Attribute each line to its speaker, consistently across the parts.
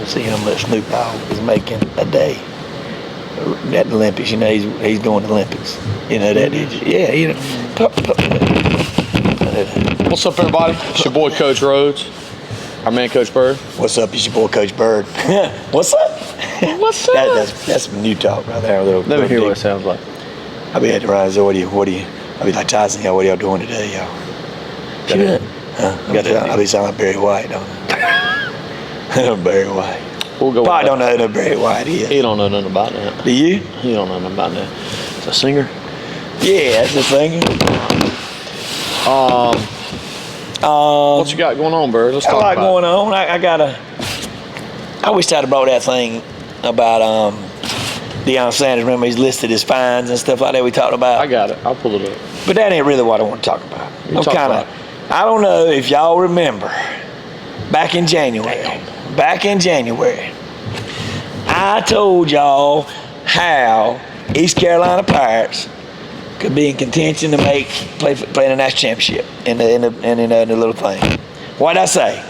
Speaker 1: see how much Snoop Dogg is making a day at the Olympics. You know, he's doing the Olympics. You know that, did you? Yeah, you know.
Speaker 2: What's up, everybody? It's your boy, Coach Rhodes. Our man, Coach Bird.
Speaker 1: What's up? It's your boy, Coach Bird. What's up?
Speaker 2: What's up?
Speaker 1: That's some new talk right there.
Speaker 2: Let me hear what it sounds like.
Speaker 1: I'll be at the Ryan. So what do you? I'll be like Tyson. What are y'all doing today, y'all? I'll be sounding like Barry White, don't I? Barry White.
Speaker 2: We'll go.
Speaker 1: Probably don't know who Barry White is.
Speaker 2: He don't know nothing about that.
Speaker 1: Do you?
Speaker 2: He don't know nothing about that. It's a singer.
Speaker 1: Yeah, that's the singer.
Speaker 2: What you got going on, Bird? Let's talk about it.
Speaker 1: A lot going on. I wish I'd have brought that thing about Deion Sanders. Remember, he's listed his fines and stuff like that we talked about.
Speaker 2: I got it. I'll pull it up.
Speaker 1: But that ain't really what I want to talk about. I don't know if y'all remember, back in January, I told y'all how East Carolina Pirates could be in contention to play in the national championship in the little thing. What'd I say?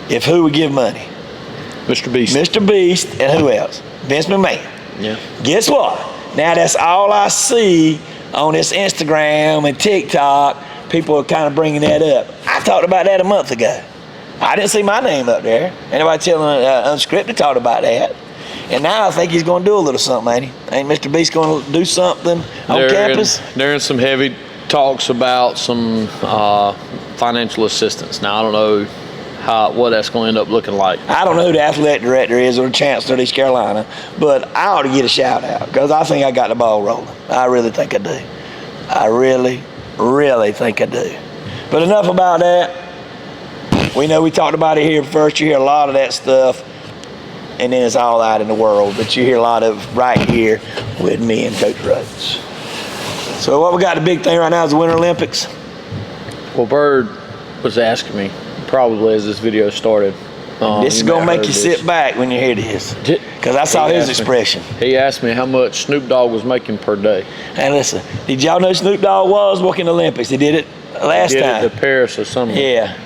Speaker 1: If who would give money?
Speaker 2: Mr. Beast.
Speaker 1: Mr. Beast, and who else? Vince McMahon.
Speaker 2: Yeah.
Speaker 1: Guess what? Now that's all I see on this Instagram and TikTok. People are kind of bringing that up. I talked about that a month ago. I didn't see my name up there. Anybody telling Unscripted talked about that. And now I think he's going to do a little something, ain't he? Ain't Mr. Beast going to do something on campus?
Speaker 2: They're in some heavy talks about some financial assistance. Now, I don't know what that's going to end up looking like.
Speaker 1: I don't know who the athletic director is or the chancellor of East Carolina, but I ought to get a shout out because I think I got the ball rolling. I really think I do. I really, really think I do. But enough about that. We know we talked about it here first. You hear a lot of that stuff, and then it's all out in the world. But you hear a lot of right here with me and Coach Rhodes. So what we got, the big thing right now is the Winter Olympics.
Speaker 2: Well, Bird was asking me, probably as this video started.
Speaker 1: This is going to make you sit back when you hear this. Because I saw his expression.
Speaker 2: He asked me how much Snoop Dogg was making per day.
Speaker 1: And listen, did y'all know Snoop Dogg was working the Olympics? He did it last time.
Speaker 2: He did it to Paris or something.
Speaker 1: Yeah.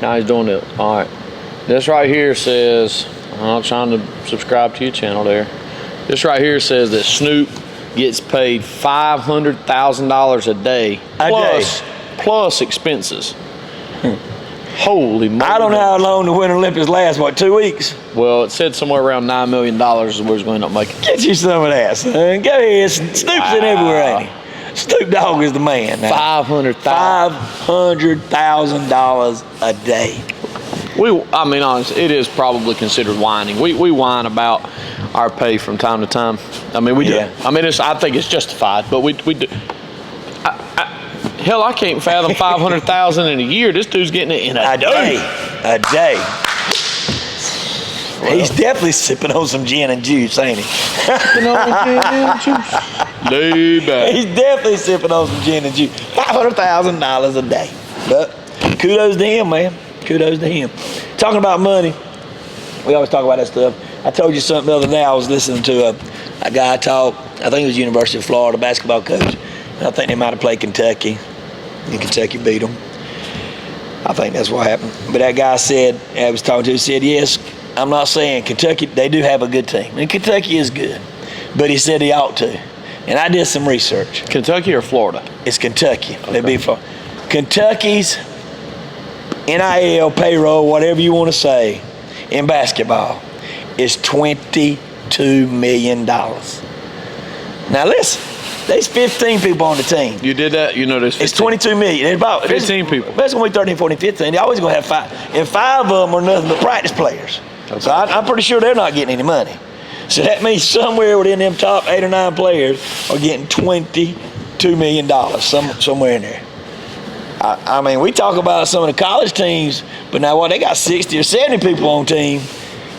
Speaker 2: Now he's doing it. All right. This right here says, I'm trying to subscribe to your channel there. This right here says that Snoop gets paid $500,000 a day. Plus expenses. Holy moly.
Speaker 1: I don't know how long the Winter Olympics last, 2 weeks?
Speaker 2: Well, it said somewhere around $9 million is where he's going to end up making.
Speaker 1: Get you some of that, son. Go ahead. Snoop's in everywhere, ain't he? Snoop Dogg is the man now. $500,000 a day.
Speaker 2: I mean, honestly, it is probably considered whining. We whine about our pay from time to time. I mean, we do. I mean, I think it's justified, but we do. Hell, I can't fathom $500,000 in a year. This dude's getting it in a day.
Speaker 1: A day. Well, he's definitely sipping on some gin and juice, ain't he?
Speaker 2: Sipping on gin and juice. Lay back.
Speaker 1: He's definitely sipping on some gin and juice. $500,000 a day. But kudos to him, man. Kudos to him. Talking about money, we always talk about that stuff. I told you something the other day. I was listening to a guy talk. I think it was University of Florida basketball coach. I think they might have played Kentucky, and Kentucky beat them. I think that's what happened. But that guy said, I was talking to him, said, yes, I'm not saying Kentucky, they do have a good team. And Kentucky is good. But he said he ought to. And I did some research.
Speaker 2: Kentucky or Florida?
Speaker 1: It's Kentucky.
Speaker 2: Okay.
Speaker 1: They'd be Florida. Kentucky's NIL payroll, whatever you want to say, in basketball, is $22 million. Now listen. There's 15 people on the team.
Speaker 2: You did that? You know there's 15.
Speaker 1: It's 22 million. It's about
Speaker 2: 15 people.
Speaker 1: That's going to be 13, 14, 15. They're always going to have 5. And 5 of them are nothing but practice players. Okay. So I'm pretty sure they're not getting any money. So that means somewhere within them top 8 or 9 players are getting $22 million, somewhere in there. I mean, we talk about some of the college teams, but now what? They got 60 or 70 people on team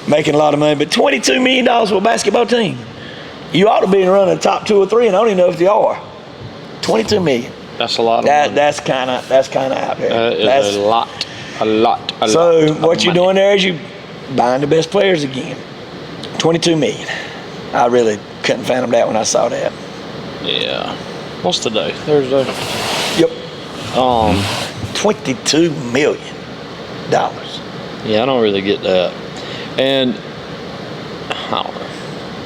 Speaker 1: making a lot of money. But $22 million for a basketball team. You ought to be running the top 2 or 3, and I don't even know if they are. 22 million.
Speaker 2: That's a lot of money.
Speaker 1: That's kind of out there.
Speaker 2: That's a lot.
Speaker 1: So what you're doing there is you buying the best players again. 22 million. I really couldn't fathom that when I saw that.
Speaker 2: Yeah. What's today? Thursday.
Speaker 1: Yep. $22 million.
Speaker 2: Yeah, I don't really get that. And I don't know.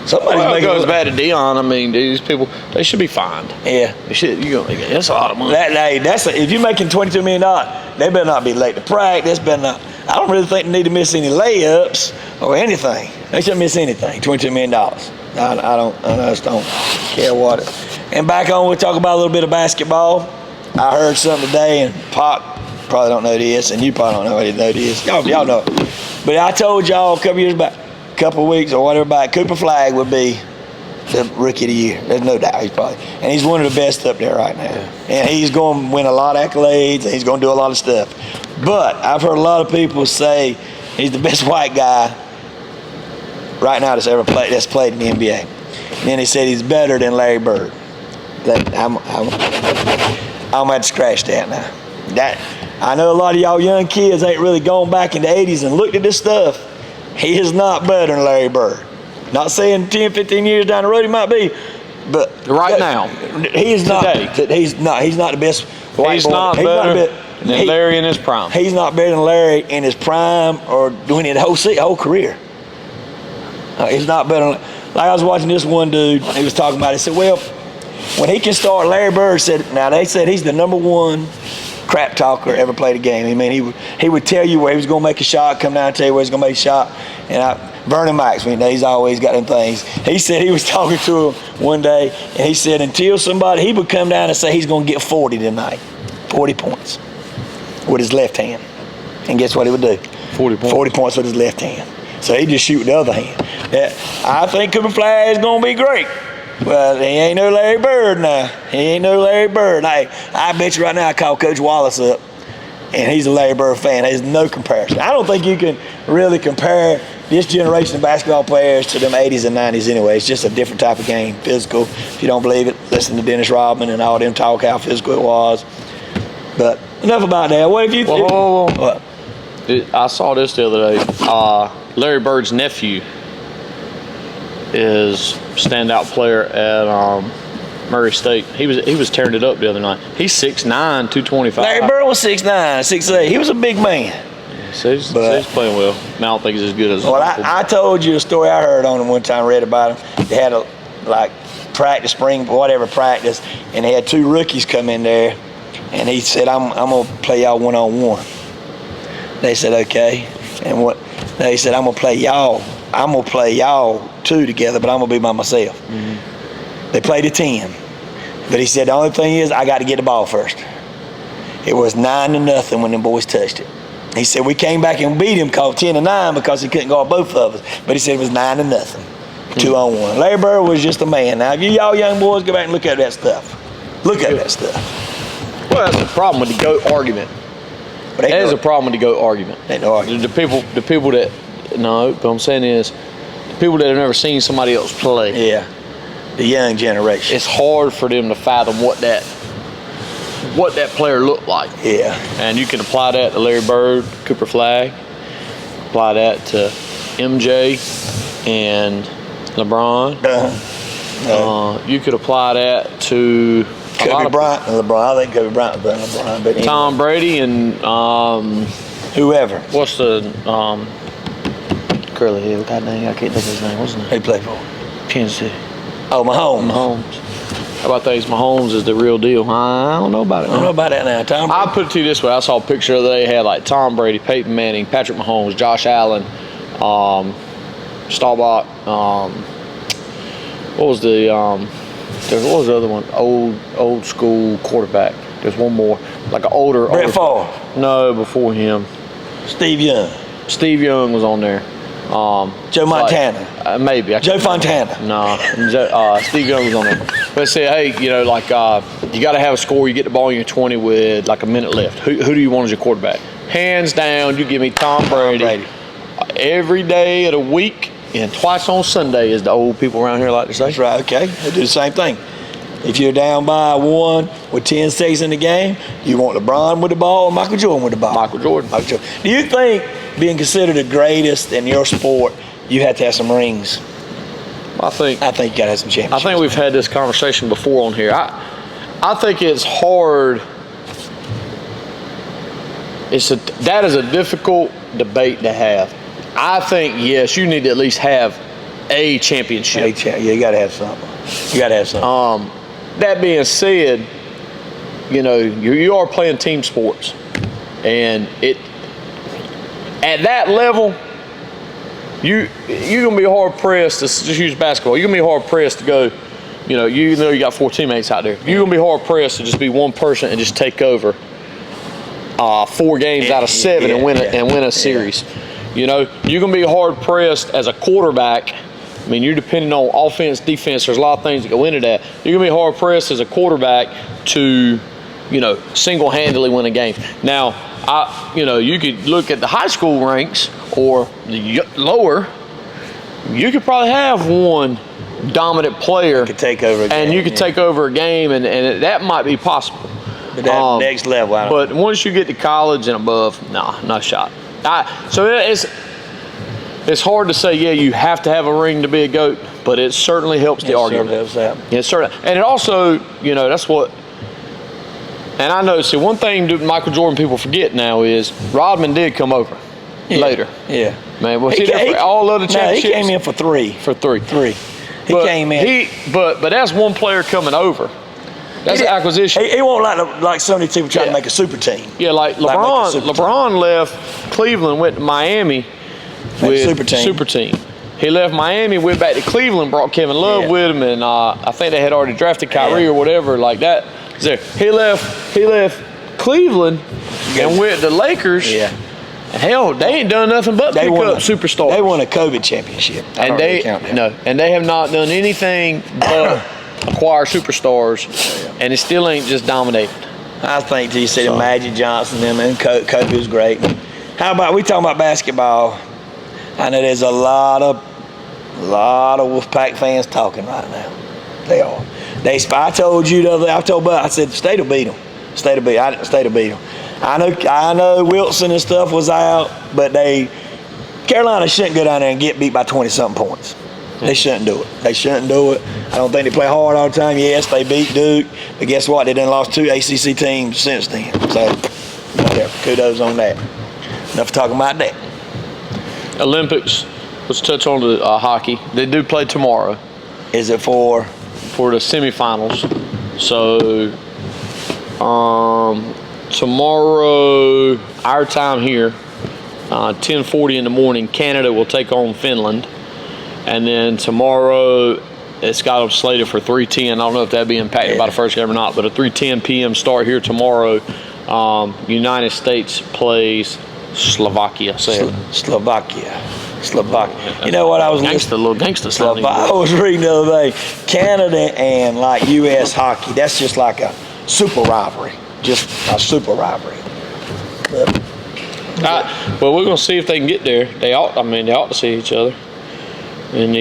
Speaker 1: Somebody's
Speaker 2: Well, it
Speaker 1: making
Speaker 2: goes back to Dion. I mean, these people, they should be fined.
Speaker 1: Yeah.
Speaker 2: They should. That's a lot of money.
Speaker 1: If you're making $22 million, they better not be late to practice. Better not. I don't really think they need to miss any layups or anything. They shouldn't miss anything. $22 million. I just don't care what it. And back on, we'll talk about a little bit of basketball. I heard something today, and Pop probably don't know this, and you probably don't know this. Y'all know it. But I told y'all a couple years back, a couple of weeks or whatever back, Cooper Flagg would be the rookie of the year. There's no doubt and he's one of the best up there right now. Yeah. And he's going to win a lot of accolades, and he's going to do a lot of stuff. But I've heard a lot of people say he's the best white guy right now that's played in the NBA. And then he said he's better than Larry Bird. I'm going to scratch that now. I know a lot of y'all young kids ain't really gone back in the 80s and looked at this stuff. He is not better than Larry Bird. Not saying 10, 15 years down the road he might be, but
Speaker 2: right now,
Speaker 1: he is not. He's not the best.
Speaker 2: He's not better than Larry in his prime.
Speaker 1: He's not better than Larry in his prime or doing it the whole career. He's not better. Like I was watching this one dude, he was talking about it. He said, well, when he can start, Larry Bird said, now they said he's the number one crap talker ever played a game. I mean, he would tell you where he was going to make a shot, come down and tell you where he's going to make a shot. And Bernie Macs, he's always got them things. He said he was talking to him one day, and he said until he would come down and say he's going to get 40 tonight, 40 points with his left hand. And guess what he would do?
Speaker 2: 40 points.
Speaker 1: 40 points with his left hand. So he'd just shoot with the other hand. I think Cooper Flagg is going to be great. Well, he ain't no Larry Bird now. He ain't no Larry Bird. I bet you right now I call Coach Wallace up, and he's a Larry Bird fan. There's no comparison. I don't think you can really compare this generation of basketball players to them 80s and 90s anyway. It's just a different type of game, physical. If you don't believe it, listen to Dennis Rodman and all them talk how physical it was. But enough about that. What if you think?
Speaker 2: What? I saw this the other day. Larry Bird's nephew is standout player at Murray State. He was tearing it up the other night. He's 6'9", 225.
Speaker 1: Larry Bird was 6'9", 6'8". He was a big man.
Speaker 2: So he's playing well. I don't think he's as good as.
Speaker 1: Well, I told you a story I heard on him one time. Read about him. They had a spring practice, and they had two rookies come in there, and he said, "I'm gonna play y'all 1-on-1." They said, "Okay," and they said, "I'm gonna play y'all two together, but I'm gonna be by myself." Mm-hmm. They played a 10, but he said the only thing is I got to get the ball first. It was 9-0 when them boys touched it. He said we came back and beat him, called 10-9 because he couldn't guard both of us. But he said it was 9-0, 2-on-1. Larry Bird was just a man. Now, if y'all young boys go back and look at that stuff,
Speaker 2: Well, that's the problem with the GOAT argument. That is a problem with the GOAT argument.
Speaker 1: Ain't no argument.
Speaker 2: The people that what I'm saying is the people that have never seen somebody else play.
Speaker 1: Yeah, the young generation.
Speaker 2: It's hard for them to fathom what that player looked like.
Speaker 1: Yeah. And
Speaker 2: you can apply that to Larry Bird, Cooper Flagg, apply that to MJ and LeBron. You could apply that to
Speaker 1: Kobe Bryant and LeBron. I think Kobe Bryant was better than LeBron. But
Speaker 2: Tom Brady and
Speaker 1: whoever.
Speaker 2: What's the curly hair? God dang, I can't think of his name. What's his name?
Speaker 1: Who he played for?
Speaker 2: Kansas City.
Speaker 1: Oh, Mahomes.
Speaker 2: How about things? Mahomes is the real deal. I don't know about it.
Speaker 1: I don't know about that now. Tom Brady.
Speaker 2: I'll put it to you this way. I saw a picture the other day. It had like Tom Brady, Peyton Manning, Patrick Mahomes, Josh Allen, Staubach. What was the other one? Old school quarterback. There's one more, like an older.
Speaker 1: Brett Favre.
Speaker 2: No, before him.
Speaker 1: Steve Young.
Speaker 2: Steve Young was on there.
Speaker 1: Joe Montana.
Speaker 2: Maybe.
Speaker 1: Joe Fontana.
Speaker 2: No, Steve Young was on there. But say, hey, you got to have a score. You get the ball in your 20 with like a minute left. Who do you want as your quarterback? Hands down, you give me Tom Brady. Every day of the week and twice on Sunday, as the old people around here like to say.
Speaker 1: That's right. Okay, they do the same thing. If you're down by 1 with 10 seconds in the game, you want LeBron with the ball or Michael Jordan with the ball?
Speaker 2: Michael Jordan.
Speaker 1: Do you think, being considered the greatest in your sport, you have to have some rings?
Speaker 2: I think
Speaker 1: you got to have some championships.
Speaker 2: I think we've had this conversation before on here. I think it's hard. That is a difficult debate to have. I think, yes, you need to at least have a championship.
Speaker 1: Yeah, you got to have something. You got to have something.
Speaker 2: That being said, you are playing team sports, and at that level, you're gonna be hard pressed to just use basketball. You're gonna be hard pressed to go. You got 4 teammates out there. You're gonna be hard pressed to just be one person and just take over 4 games out of 7 and win a series. You're gonna be hard pressed as a quarterback. I mean, you're depending on offense, defense. There's a lot of things that go into that. You're gonna be hard pressed as a quarterback to, single-handedly win a game. Now, you could look at the high school ranks or the lower. You could probably have one dominant player
Speaker 1: could take over a game,
Speaker 2: and you could take over a game, and that might be possible.
Speaker 1: But that next level, I don't
Speaker 2: but once you get to college and above, no shot. So it's hard to say, you have to have a ring to be a GOAT, but it certainly helps the argument. It certainly, and it also, that's what. And I know, one thing that Michael Jordan people forget now is Rodman did come over later.
Speaker 1: Yeah.
Speaker 2: Man, was he there for all other championships?
Speaker 1: No, he came in for 3.
Speaker 2: For 3.
Speaker 1: He came in.
Speaker 2: But that's one player coming over. That's an acquisition.
Speaker 1: He won't like so many people trying to make a super team.
Speaker 2: Yeah, like LeBron. LeBron left Cleveland, went to Miami with super team. He left Miami, went back to Cleveland, brought Kevin Love with him, and I think they had already drafted Kyrie or whatever like that. He left Cleveland and went to Lakers.
Speaker 1: Yeah.
Speaker 2: Hell, they ain't done nothing but pick up superstars.
Speaker 1: They won a COVID championship.
Speaker 2: And they have not done anything but acquire superstars, and it still ain't just dominated.
Speaker 1: I think you said Magic Johnson, them, and Kobe was great. How about we talking about basketball? I know there's a lot of Wolfpack fans talking right now. They are. I told you the other day. I told Bud. I said the state will beat them. State will beat them. I know Wilson and stuff was out, but Carolina shouldn't go down there and get beat by 20-something points. They shouldn't do it. I don't think they play hard all the time. Yes, they beat Duke, but guess what? They done lost 2 ACC teams since then. So, whatever. Kudos on that. Enough talking about that.
Speaker 2: Olympics. Let's touch on the hockey. They do play tomorrow.
Speaker 1: Is it for
Speaker 2: the semifinals? So, tomorrow, our time here, 10:40 in the morning, Canada will take on Finland. And then tomorrow, it's got them slated for 3:10. I don't know if that'd be impacted by the first game or not, but a 3:10 p.m. start here tomorrow. United States plays Slovakia.
Speaker 1: Slovakia. You know what I was
Speaker 2: little gangster sounding.
Speaker 1: I was reading the other day, Canada and like U.S. hockey. That's just like a super rivalry. Just a super rivalry.
Speaker 2: Well, we're gonna see if they can get there. They ought to see each other. And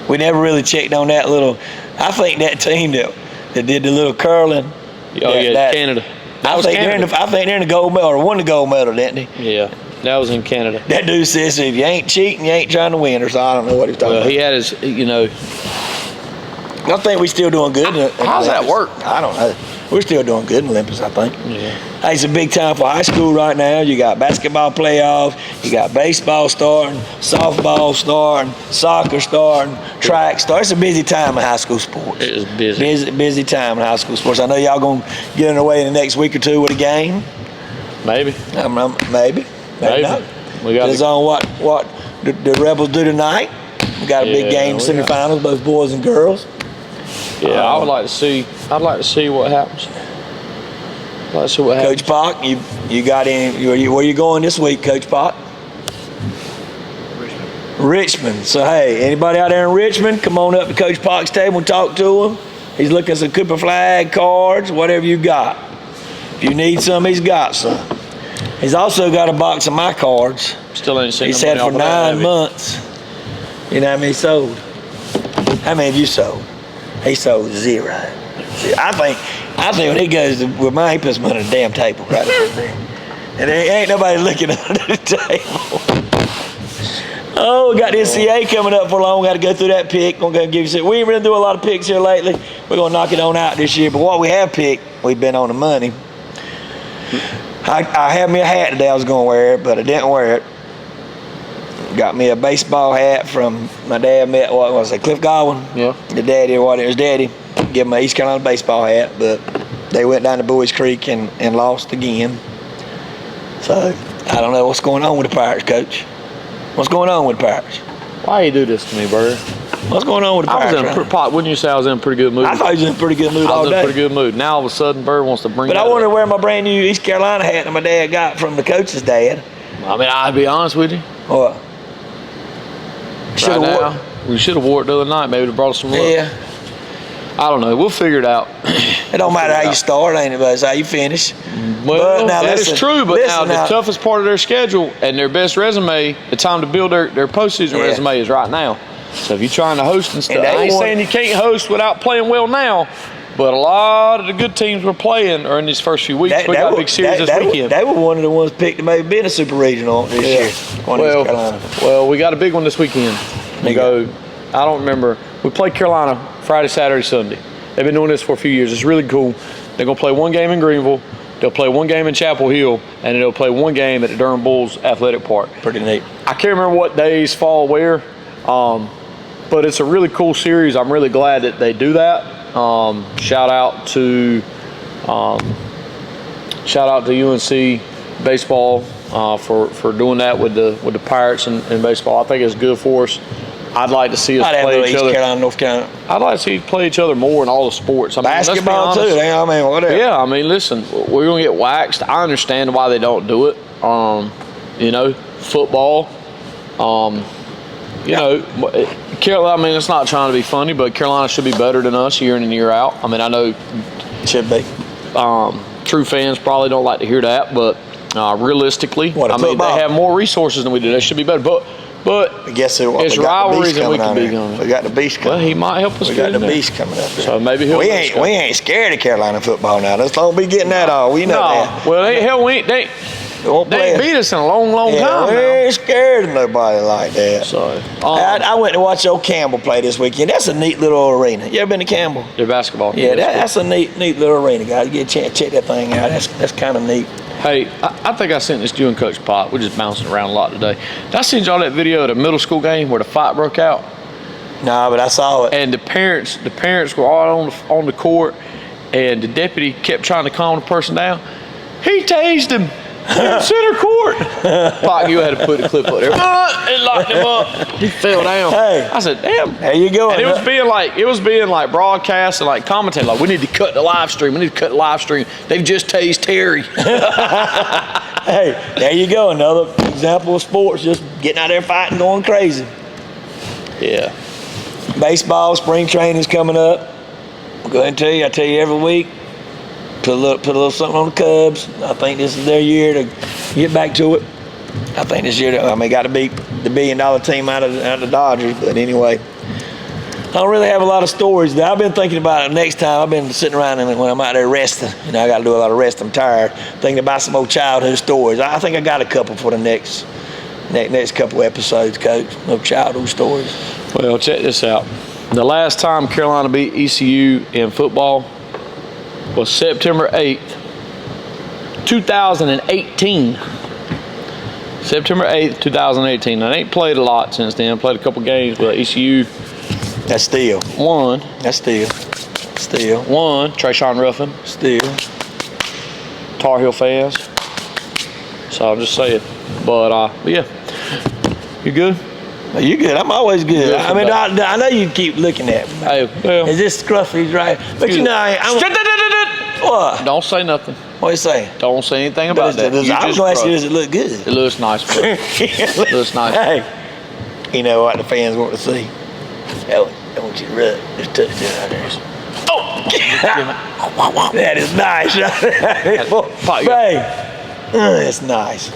Speaker 1: we never really checked on that little. I think that team that did the little curling.
Speaker 2: Canada.
Speaker 1: I think they're in the gold medal or won the gold medal, didn't he?
Speaker 2: Yeah, that was in Canada.
Speaker 1: That dude says if you ain't cheating, you ain't trying to win, or so I don't know what he's talking about.
Speaker 2: He had his,
Speaker 1: I think we're still doing good.
Speaker 2: How's that work?
Speaker 1: I don't know. We're still doing good in Olympus, I think.
Speaker 2: Yeah.
Speaker 1: Hey, it's a big time for high school right now. You got basketball playoffs, you got baseball starting, softball starting, soccer starting, track starting. It's a busy time in high school sports.
Speaker 2: It is busy.
Speaker 1: Busy time in high school sports. I know y'all going to get underway in the next week or two with a game.
Speaker 2: Maybe.
Speaker 1: Maybe not. Depends on what the Rebels do tonight. We got a big game, semifinals, both boys and girls.
Speaker 2: Yeah, I'd like to see what happens.
Speaker 1: Coach Pock, you got in. Where you going this week, Coach Pock? Richmond. So hey, anybody out there in Richmond, come on up to Coach Pock's table and talk to him. He's looking at some Cooper flag cards, whatever you got. If you need some, he's got some. He's also got a box of my cards.
Speaker 2: Still ain't seen.
Speaker 1: He said for 9 months. You know how many sold? How many have you sold? He sold 0. I think when he goes with mine, he puts them under the damn table right up there. And there ain't nobody looking under the table. Oh, we got the NCAA coming up for long. We got to go through that pick. We're going to give you some. We ain't really do a lot of picks here lately. We're going to knock it on out this year. But what we have picked, we've been on the money. I had me a hat today. I was going to wear it, but I didn't wear it. Got me a baseball hat from my dad. Met what was it, Cliff Godwin?
Speaker 2: Yeah.
Speaker 1: The daddy or what? It was daddy. Give him an East Carolina baseball hat, but they went down to Boys Creek and lost again. So I don't know what's going on with the Pirates, Coach. What's going on with the Pirates?
Speaker 2: Why you do this to me, Bird?
Speaker 1: What's going on with the Pirates?
Speaker 2: Wouldn't you say I was in a pretty good mood?
Speaker 1: I thought he was in a pretty good mood
Speaker 2: I
Speaker 1: all
Speaker 2: was in
Speaker 1: day.
Speaker 2: a pretty good mood. Now all of a sudden, Bird wants to bring.
Speaker 1: But I want to wear my brand new East Carolina hat that my dad got from the coach's dad.
Speaker 2: I mean, I'll be honest with you.
Speaker 1: What?
Speaker 2: Right now, we should have wore it the other night. Maybe it brought us some luck.
Speaker 1: Yeah.
Speaker 2: I don't know. We'll figure it out.
Speaker 1: It don't matter how you start, ain't it? But it's how you finish.
Speaker 2: Well,
Speaker 1: now
Speaker 2: that
Speaker 1: listen,
Speaker 2: is true. But
Speaker 1: listen
Speaker 2: now the toughest part of their schedule and their best resume, the time to build their postseason resume is right now. So if you're trying to host and stuff, I ain't saying you can't host without playing well now. But a lot of the good teams we're playing are in these first few weeks. We got a big series this weekend.
Speaker 1: They were one of the ones picked to maybe be in a super regional this year.
Speaker 2: Well, we got a big one this weekend. We go. I don't remember. We played Carolina Friday, Saturday, Sunday. They've been doing this for a few years. It's really cool. They're gonna play one game in Greenville. They'll play one game in Chapel Hill, and they'll play one game at the Durham Bulls Athletic Park.
Speaker 1: Pretty neat.
Speaker 2: I can't remember what days fall where, but it's a really cool series. I'm really glad that they do that. Shout out to UNC baseball for doing that with the Pirates and baseball. I think it's good for us. I'd like to see us play each other.
Speaker 1: East Carolina, North Carolina.
Speaker 2: I'd like to see us play each other more in all the sports. I mean,
Speaker 1: basketball too. I mean, whatever.
Speaker 2: Yeah, I mean, listen, we're gonna get waxed. I understand why they don't do it. Football. Carolina. I mean, it's not trying to be funny, but Carolina should be better than us year in and year out. I mean, I know
Speaker 1: should be.
Speaker 2: True fans probably don't like to hear that, but realistically, they have more resources than we do. They should be better, but
Speaker 1: guess what?
Speaker 2: It's rivalries and we can be going.
Speaker 1: We got the beast coming.
Speaker 2: Well, he might help us.
Speaker 1: We got the beast coming up there.
Speaker 2: So maybe he'll.
Speaker 1: We ain't scared of Carolina football now. Let's don't be getting that all. We know that.
Speaker 2: Well, they ain't beat us in a long time.
Speaker 1: We ain't scared of nobody like that.
Speaker 2: So
Speaker 1: I went to watch old Campbell play this weekend. That's a neat little arena. You ever been to Campbell?
Speaker 2: Their basketball.
Speaker 1: Yeah, that's a neat little arena, guys. Get a chance to check that thing out. That's kind of neat.
Speaker 2: Hey, I think I sent this to you and Coach Pop. We're just bouncing around a lot today. Did I send y'all that video of the middle school game where the fight broke out?
Speaker 1: Nah, but I saw it.
Speaker 2: And the parents were all on the court, and the deputy kept trying to calm the person down. He tased him in center court. Pop, you had to put the clip up there. It locked him up. He fell down.
Speaker 1: Hey,
Speaker 2: I said, damn.
Speaker 1: There you go.
Speaker 2: And it was being like broadcast and like commentated. Like, we need to cut the live stream. They've just tased Terry.
Speaker 1: Hey, there you go. Another example of sports just getting out there fighting, going crazy.
Speaker 2: Yeah.
Speaker 1: Baseball, spring training's coming up. I'll go ahead and tell you. I tell you every week. Put a little something on the Cubs. I think this is their year to get back to it. I think this year, got to beat the $1 billion team out of the Dodgers. But anyway, I don't really have a lot of stories. I've been thinking about it next time. I've been sitting around and when I'm out there resting. I got to do a lot of rest. I'm tired. Thinking about some old childhood stories. I think I got a couple for the next couple episodes, Coach. No childhood stories.
Speaker 2: Well, check this out. The last time Carolina beat ECU in football was September 8th, 2018. September 8th, 2018. I ain't played a lot since then. Played a couple games, but ECU.
Speaker 1: That's still.
Speaker 2: Won.
Speaker 1: That's still.
Speaker 2: Won. Trayshawn Ruffin.
Speaker 1: Still.
Speaker 2: Tar Heel fans. So I'm just saying. But yeah. You good?
Speaker 1: You good? I'm always good. I mean, I know you keep looking at me.
Speaker 2: Hey, well.
Speaker 1: Is this scruffy's right? But you know, what?
Speaker 2: Don't say nothing.
Speaker 1: What you say?
Speaker 2: Don't say anything about that.
Speaker 1: I was going to ask you, does it look good?
Speaker 2: It looks nice, bro. It looks nice.
Speaker 1: Hey, you know what the fans want to see? I want you to rub. Just touch it out there. Oh! That is nice. Babe, that's nice.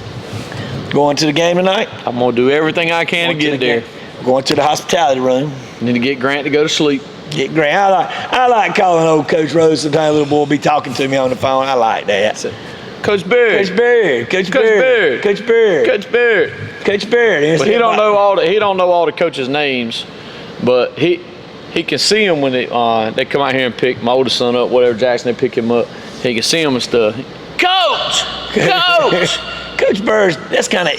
Speaker 1: Going to the game tonight?
Speaker 2: I'm going to do everything I can to get there.
Speaker 1: Going to the hospitality room.
Speaker 2: Need to get Grant to go to sleep.
Speaker 1: Get Grant. I like calling old Coach Rose. Sometimes little boy be talking to me on the phone. I like that.
Speaker 2: Coach Beard.
Speaker 1: Coach Beard. Coach Beard. Coach Beard.
Speaker 2: Coach Beard.
Speaker 1: Coach Beard.
Speaker 2: But he don't know all the coaches' names, but he can see them when they come out here and pick my oldest son up, whatever Jackson, they pick him up. He can see them and stuff. Coach.
Speaker 1: Coach Burr's, that's kind of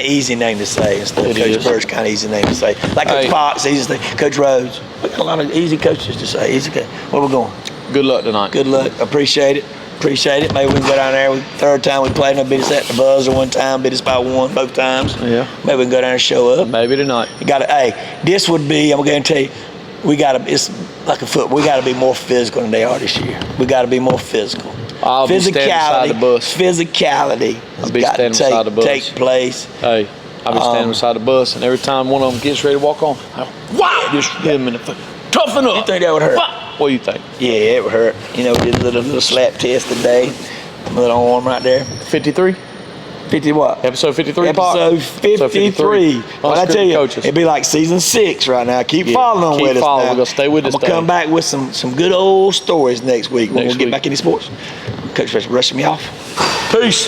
Speaker 1: easy name to say and stuff.
Speaker 2: It
Speaker 1: Coach
Speaker 2: is.
Speaker 1: Burr's kind of easy name to say. Like Coach
Speaker 2: Hey.
Speaker 1: Fox, easy to say. Coach Rhodes. We got a lot of easy coaches to say. Easy. Where we going?
Speaker 2: Good luck tonight.
Speaker 1: Good luck. Appreciate it. Appreciate it. Maybe we can go down there. Third time we played, they beat us at the buzzer one time, beat us by one both times.
Speaker 2: Yeah.
Speaker 1: Maybe we can go down and show up.
Speaker 2: Maybe tonight.
Speaker 1: You got to. Hey, this would be. I'm going to tell you. We got to. It's like a foot. We got to be more physical than they are this year. We got to be more physical.
Speaker 2: I'll be standing beside the bus.
Speaker 1: Physicality.
Speaker 2: I'll be standing beside the bus.
Speaker 1: Take place.
Speaker 2: Hey, I'll be standing beside the bus, and every time one of them gets ready to walk on, wow, just hit him in the foot. Toughen up.
Speaker 1: You think that would hurt?
Speaker 2: What do you think?
Speaker 1: Yeah, it would hurt. You know, we did a little slap test today. A little arm right there.
Speaker 2: 53?
Speaker 1: 50 what?
Speaker 2: Episode 53?
Speaker 1: Episode 53. Well, I tell you,
Speaker 2: Coaches.
Speaker 1: it'd be like season 6 right now. Keep
Speaker 2: Yeah,
Speaker 1: following
Speaker 2: keep
Speaker 1: with us
Speaker 2: following.
Speaker 1: now.
Speaker 2: We're gonna stay with this
Speaker 1: I'm gonna come
Speaker 2: thing.
Speaker 1: back with some good old stories next week when
Speaker 2: Next
Speaker 1: we get
Speaker 2: week.
Speaker 1: back into sports. Coach, rushing me off.
Speaker 2: Peace.